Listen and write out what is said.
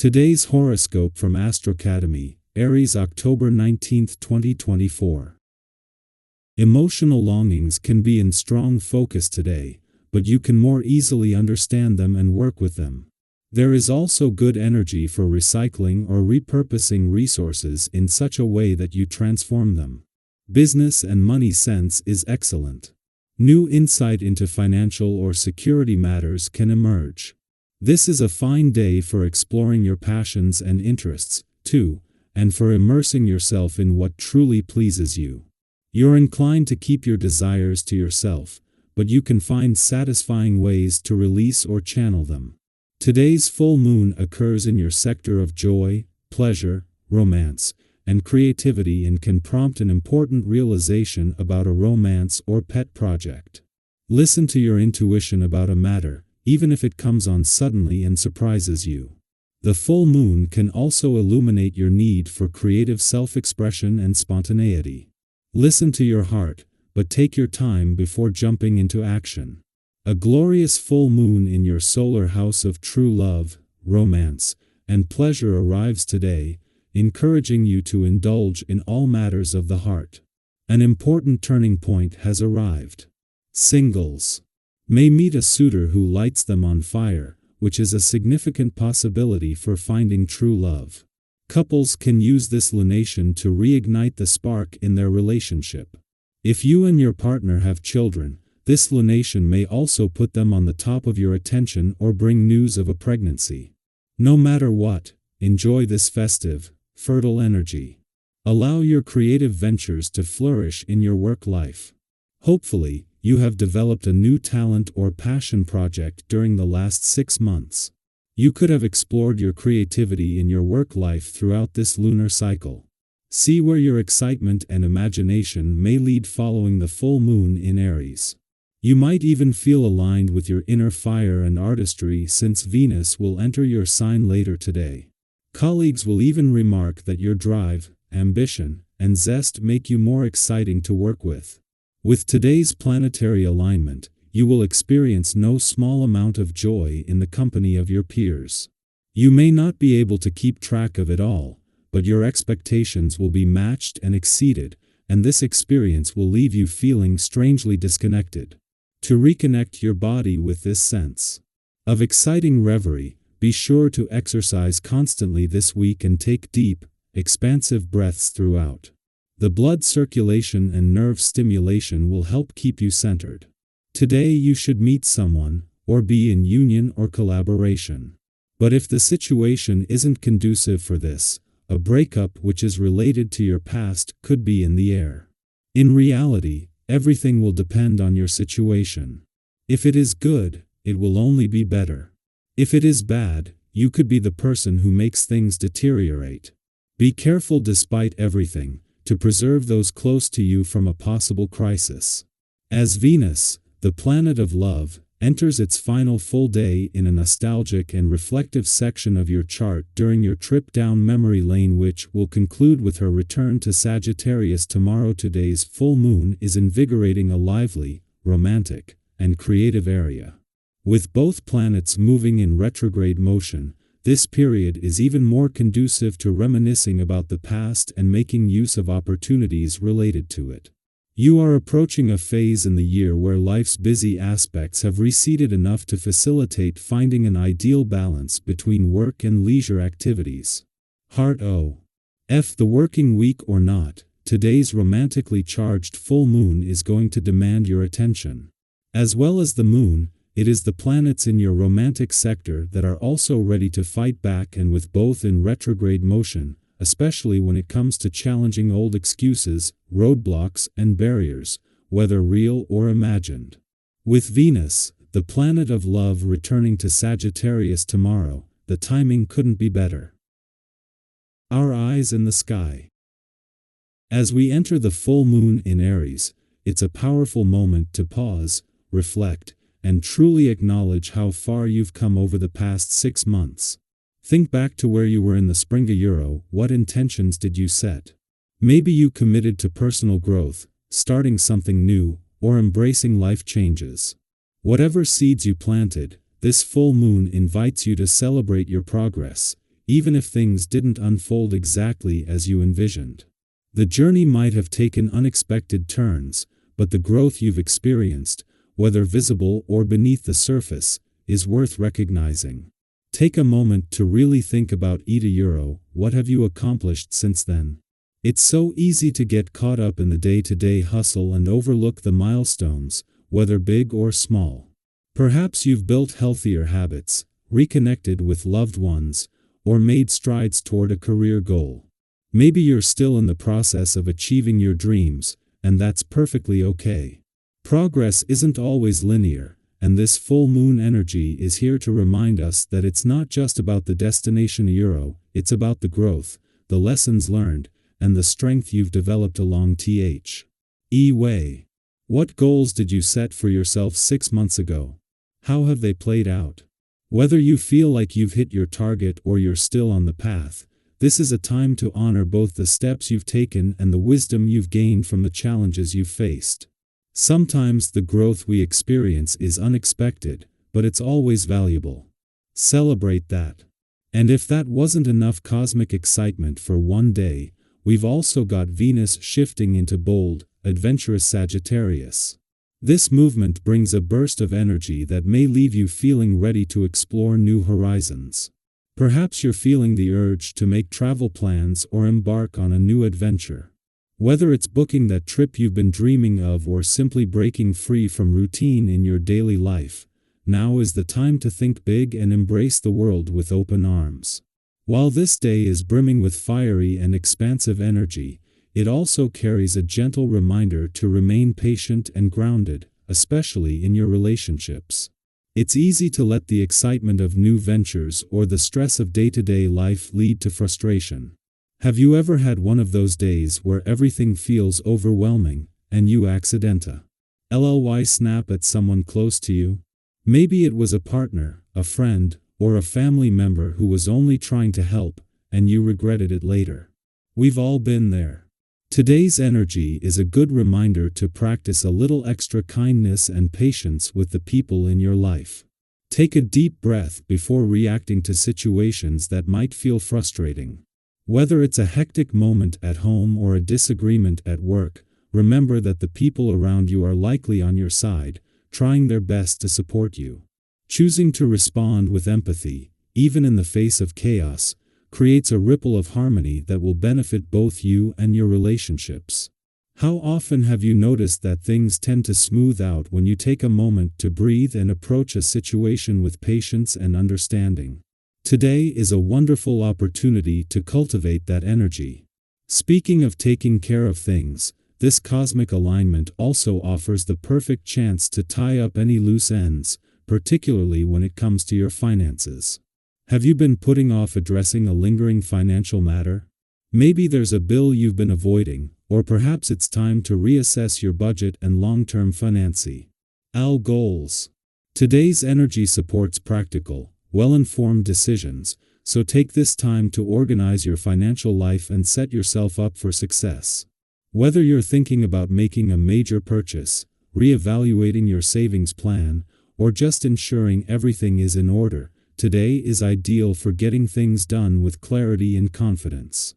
Today's horoscope from Astrocademy, Aries, October 19, 2024. Emotional longings can be in strong focus today, but you can more easily understand them and work with them. There is also good energy for recycling or repurposing resources in such a way that you transform them. Business and money sense is excellent. New insight into financial or security matters can emerge. This is a fine day for exploring your passions and interests, too, and for immersing yourself in what truly pleases you. You're inclined to keep your desires to yourself, but you can find satisfying ways to release or channel them. Today's full moon occurs in your sector of joy, pleasure, romance, and creativity and can prompt an important realization about a romance or pet project. Listen to your intuition about a matter, even if it comes on suddenly and surprises you. The full moon can also illuminate your need for creative self-expression and spontaneity. Listen to your heart, but take your time before jumping into action. A glorious full moon in your solar house of true love, romance, and pleasure arrives today, encouraging you to indulge in all matters of the heart. An important turning point has arrived. Singles may meet a suitor who lights them on fire, which is a significant possibility for finding true love. Couples can use this lunation to reignite the spark in their relationship. If you and your partner have children, this lunation may also put them on the top of your attention or bring news of a pregnancy. No matter what, enjoy this festive, fertile energy. Allow your creative ventures to flourish in your work life. Hopefully, you have developed a new talent or passion project during the last 6 months. You could have explored your creativity in your work life throughout this lunar cycle. See where your excitement and imagination may lead following the full moon in Aries. You might even feel aligned with your inner fire and artistry since Venus will enter your sign later today. Colleagues will even remark that your drive, ambition, and zest make you more exciting to work with. With today's planetary alignment, you will experience no small amount of joy in the company of your peers. You may not be able to keep track of it all, but your expectations will be matched and exceeded, and this experience will leave you feeling strangely disconnected. To reconnect your body with this sense of exciting reverie, be sure to exercise constantly this week and take deep, expansive breaths throughout. The blood circulation and nerve stimulation will help keep you centered. Today you should meet someone, or be in union or collaboration. But if the situation isn't conducive for this, a breakup which is related to your past could be in the air. In reality, everything will depend on your situation. If it is good, it will only be better. If it is bad, you could be the person who makes things deteriorate. Be careful despite everything, to preserve those close to you from a possible crisis. As Venus, the planet of love, enters its final full day in a nostalgic and reflective section of your chart during your trip down memory lane, which will conclude with her return to Sagittarius tomorrow. Today's full moon is invigorating a lively, romantic, and creative area. With both planets moving in retrograde motion, this period is even more conducive to reminiscing about the past and making use of opportunities related to it. You are approaching a phase in the year where life's busy aspects have receded enough to facilitate finding an ideal balance between work and leisure activities. Heart O.F. The working week or not, today's romantically charged full moon is going to demand your attention. As well as the moon, it is the planets in your romantic sector that are also ready to fight back, and with both in retrograde motion, especially when it comes to challenging old excuses, roadblocks, and barriers, whether real or imagined. With Venus, the planet of love, returning to Sagittarius tomorrow, the timing couldn't be better. Our eyes in the sky. As we enter the full moon in Aries, it's a powerful moment to pause, reflect, and truly acknowledge how far you've come over the past 6 months. Think back to where you were in the spring a year ago. What intentions did you set? Maybe you committed to personal growth, starting something new, or embracing life changes. Whatever seeds you planted, this full moon invites you to celebrate your progress, even if things didn't unfold exactly as you envisioned. The journey might have taken unexpected turns, but the growth you've experienced, whether visible or beneath the surface, is worth recognizing. Take a moment to really think about €. What have you accomplished since then? It's so easy to get caught up in the day-to-day hustle and overlook the milestones, whether big or small. Perhaps you've built healthier habits, reconnected with loved ones, or made strides toward a career goal. Maybe you're still in the process of achieving your dreams, and that's perfectly okay. Progress isn't always linear, and this full moon energy is here to remind us that it's not just about the destination it's about the growth, the lessons learned, and the strength you've developed along the way. What goals did you set for yourself 6 months ago? How have they played out? Whether you feel like you've hit your target or you're still on the path, this is a time to honor both the steps you've taken and the wisdom you've gained from the challenges you've faced. Sometimes the growth we experience is unexpected, but it's always valuable. Celebrate that. And if that wasn't enough cosmic excitement for one day, we've also got Venus shifting into bold, adventurous Sagittarius. This movement brings a burst of energy that may leave you feeling ready to explore new horizons. Perhaps you're feeling the urge to make travel plans or embark on a new adventure. Whether it's booking that trip you've been dreaming of or simply breaking free from routine in your daily life, now is the time to think big and embrace the world with open arms. While this day is brimming with fiery and expansive energy, it also carries a gentle reminder to remain patient and grounded, especially in your relationships. It's easy to let the excitement of new ventures or the stress of day-to-day life lead to frustration. Have you ever had one of those days where everything feels overwhelming, and you accidentally snap at someone close to you? Maybe it was a partner, a friend, or a family member who was only trying to help, and you regretted it later. We've all been there. Today's energy is a good reminder to practice a little extra kindness and patience with the people in your life. Take a deep breath before reacting to situations that might feel frustrating. Whether it's a hectic moment at home or a disagreement at work, remember that the people around you are likely on your side, trying their best to support you. Choosing to respond with empathy, even in the face of chaos, creates a ripple of harmony that will benefit both you and your relationships. How often have you noticed that things tend to smooth out when you take a moment to breathe and approach a situation with patience and understanding? Today is a wonderful opportunity to cultivate that energy. Speaking of taking care of things, this cosmic alignment also offers the perfect chance to tie up any loose ends, particularly when it comes to your finances. Have you been putting off addressing a lingering financial matter? Maybe there's a bill you've been avoiding, or perhaps it's time to reassess your budget and long-term financing goals. Today's energy supports practical, well-informed decisions, so take this time to organize your financial life and set yourself up for success. Whether you're thinking about making a major purchase, reevaluating your savings plan, or just ensuring everything is in order, today is ideal for getting things done with clarity and confidence.